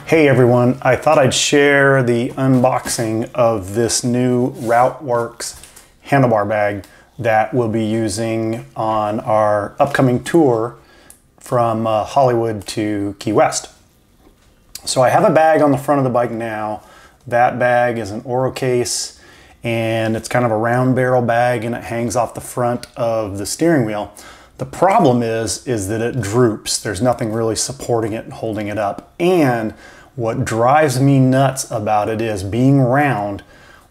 Hey everyone, I thought I'd share the unboxing of this new Routewerks handlebar bag that we'll be using on our upcoming tour from Hollywood to Key West. So I have a bag on the front of the bike now. That bag is an Orucase and it's kind of a round barrel bag and it hangs off the front of the steering wheel. The problem is that it droops. There's nothing really supporting it and holding it up. And what drives me nuts about it is being round,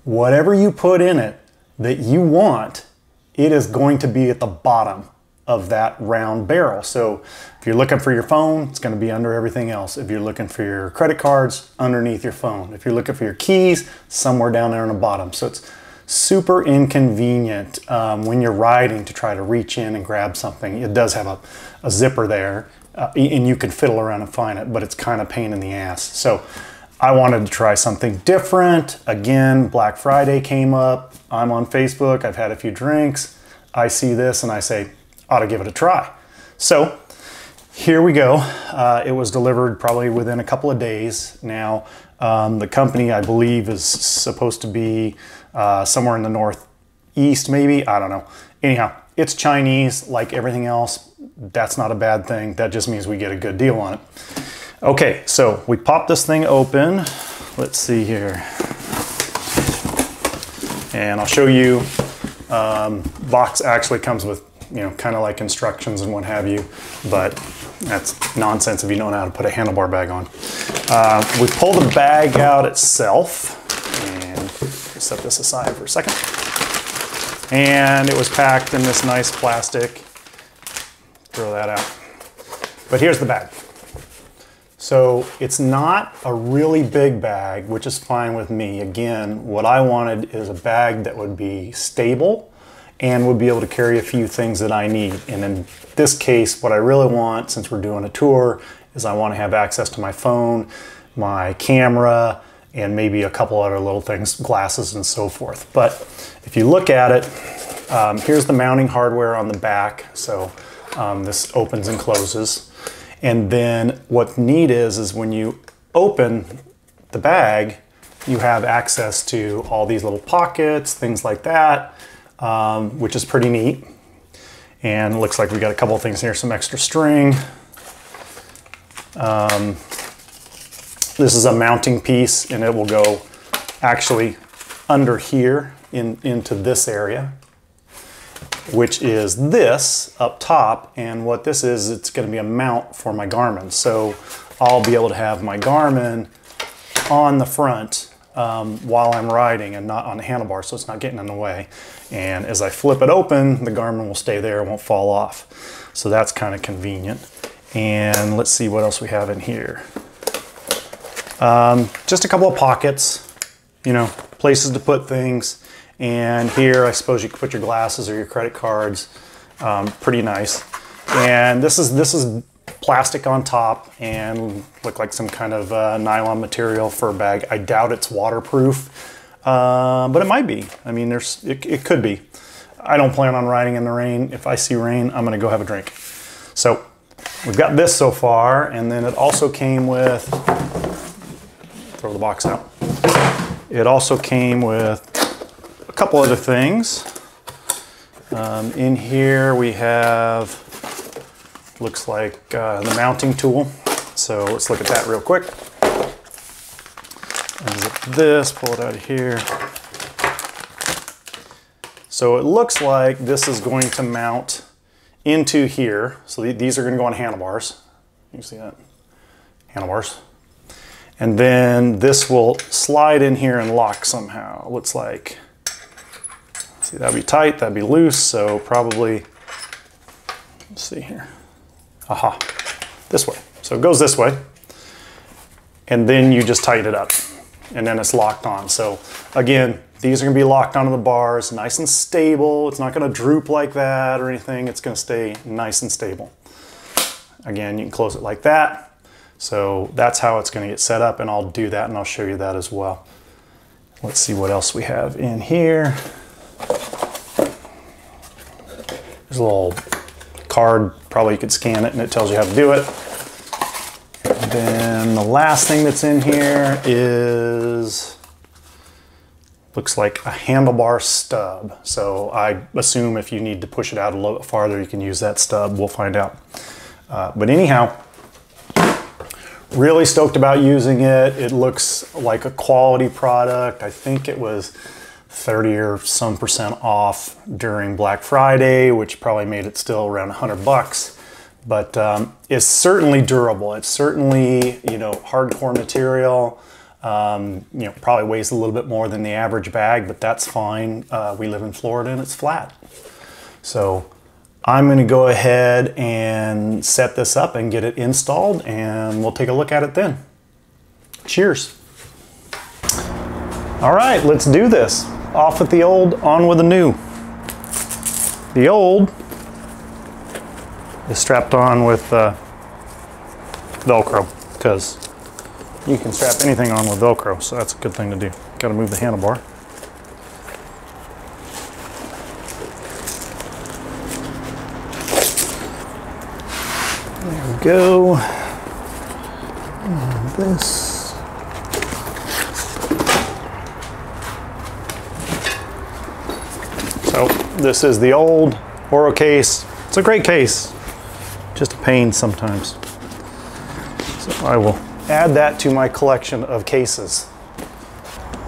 whatever you put in it that you want, it is going to be at the bottom of that round barrel. So if you're looking for your phone, it's going to be under everything else. If you're looking for your credit cards, underneath your phone. If you're looking for your keys, somewhere down there on the bottom. So it's super inconvenient when you're riding to try to reach in and grab something. It does have a zipper there and you can fiddle around and find it, but it's kind of pain in the ass. So I wanted to try something different. Again, Black Friday came up. I'm on Facebook. I've had a few drinks. I see this and I say, ought to give it a try. So here we go. It was delivered probably within a couple of days. Now, the company, I believe, is supposed to be somewhere in the northeast, maybe. I don't know. Anyhow, it's Chinese, like everything else. That's not a bad thing. That just means we get a good deal on it. Okay, so we pop this thing open. Let's see here. And I'll show you. Box actually comes with, you know, kind of like instructions and what have you, but that's nonsense if you don't know how to put a handlebar bag on. We pull the bag out itself, and set this aside for a second. And it was packed in this nice plastic. Throw that out. But here's the bag. So it's not a really big bag, which is fine with me. Again, what I wanted is a bag that would be stable and would be able to carry a few things that I need. And in this case, what I really want, since we're doing a tour, is I want to have access to my phone, my camera, and maybe a couple other little things, glasses and so forth. But if you look at it, here's the mounting hardware on the back. So this opens and closes. And then what's neat is when you open the bag, you have access to all these little pockets, things like that, which is pretty neat. And it looks like we got a couple of things here, some extra string. This is a mounting piece and it will go actually under here into this area, which is this up top. And what this is, it's going to be a mount for my Garmin. So I'll be able to have my Garmin on the front while I'm riding and not on the handlebar, so it's not getting in the way. And as I flip it open, the Garmin will stay there, it won't fall off. So that's kind of convenient. And let's see what else we have in here. Just a couple of pockets, you know, places to put things. And here, I suppose you could put your glasses or your credit cards. Pretty nice. And this is plastic on top and look like some kind of nylon material for a bag. I doubt it's waterproof, but it might be. I mean, it could be. I don't plan on riding in the rain. If I see rain, I'm gonna go have a drink. So we've got this so far, and then it also came with, throw the box out. It also came with a couple other things. In here we have, looks like the mounting tool. So let's look at that real quick. Unzip this, pull it out of here. So it looks like this is going to mount into here. So these are going to go on handlebars. You can see that, handlebars. And then this will slide in here and lock somehow. It looks like, see, that'd be tight, that'd be loose, so probably, let's see here. Aha, this way. So it goes this way, and then you just tighten it up, and then it's locked on. So again, these are gonna be locked onto the bars, nice and stable. It's not gonna droop like that or anything. It's gonna stay nice and stable. Again, you can close it like that. So that's how it's gonna get set up, and I'll do that and I'll show you that as well. Let's see what else we have in here. There's a little card, probably you could scan it and it tells you how to do it. And then then the last thing that's in here is, looks like a handlebar stub. So I assume if you need to push it out a little bit farther, you can use that stub. We'll find out. But anyhow, really stoked about using it. It looks like a quality product. I think it was 30 or some % off during Black Friday, which probably made it still around 100 bucks. But it's certainly durable. It's certainly, you know, hardcore material. You know, probably weighs a little bit more than the average bag, but that's fine. We live in Florida and it's flat. So I'm going to go ahead and set this up and get it installed, and we'll take a look at it then. Cheers. All right, let's do this. Off with the old, on with the new. The old is strapped on with Velcro, because you can strap anything on with Velcro, so that's a good thing to do. Got to move the handlebar. There we go. And this. So this is the old Orucase. It's a great case, just a pain sometimes. So I will add that to my collection of cases.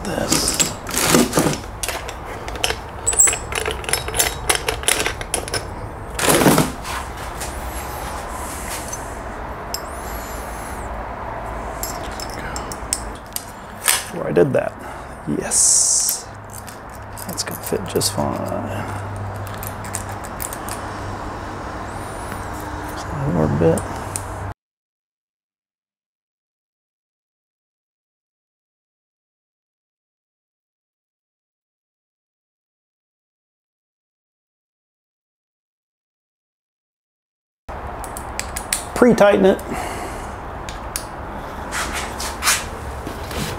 This. Where I did that. Yes. That's gonna fit just fine. One more bit. Pre-tighten it.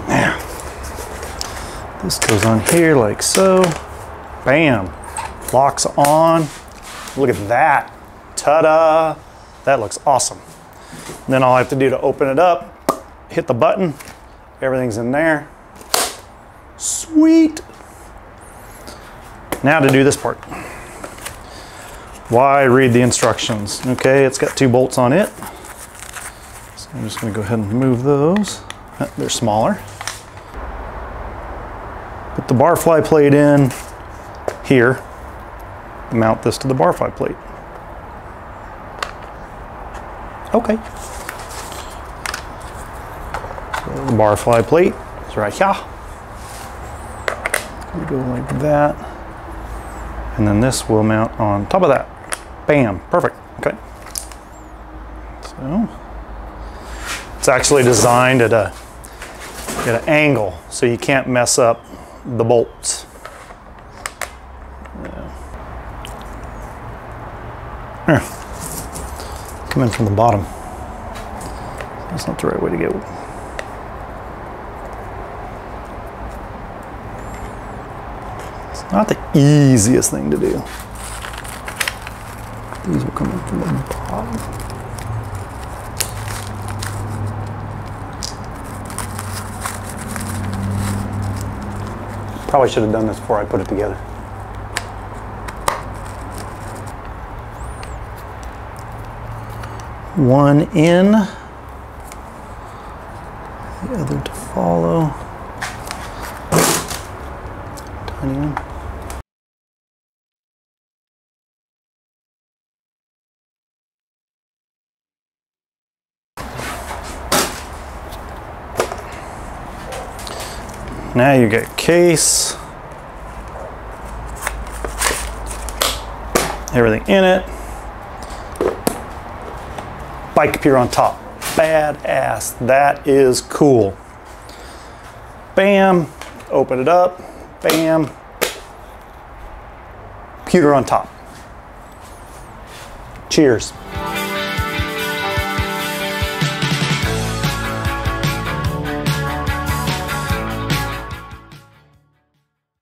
Now, this goes on here like so. Bam. Locks on. Look at that. Ta-da. That looks awesome. And then all I have to do to open it up, hit the button. Everything's in there. Sweet. Now to do this part. Why read the instructions? Okay, it's got 2 bolts on it. So I'm just going to go ahead and move those. They're smaller. Put the bar fly plate in here. Mount this to the bar fly plate. Okay. So the bar fly plate is right here. We go like that. And then this will mount on top of that. Bam, perfect, okay. So, it's actually designed at an angle, so you can't mess up the bolts. Here. Come in from the bottom. That's not the right way to go. It's not the easiest thing to do. These will come in from the bottom. Probably should have done this before I put it together. One in, the other to follow. Tiny one. Now you get case, everything in it. Bike computer on top. Badass. That is cool. Bam. Open it up. Bam. Computer on top. Cheers.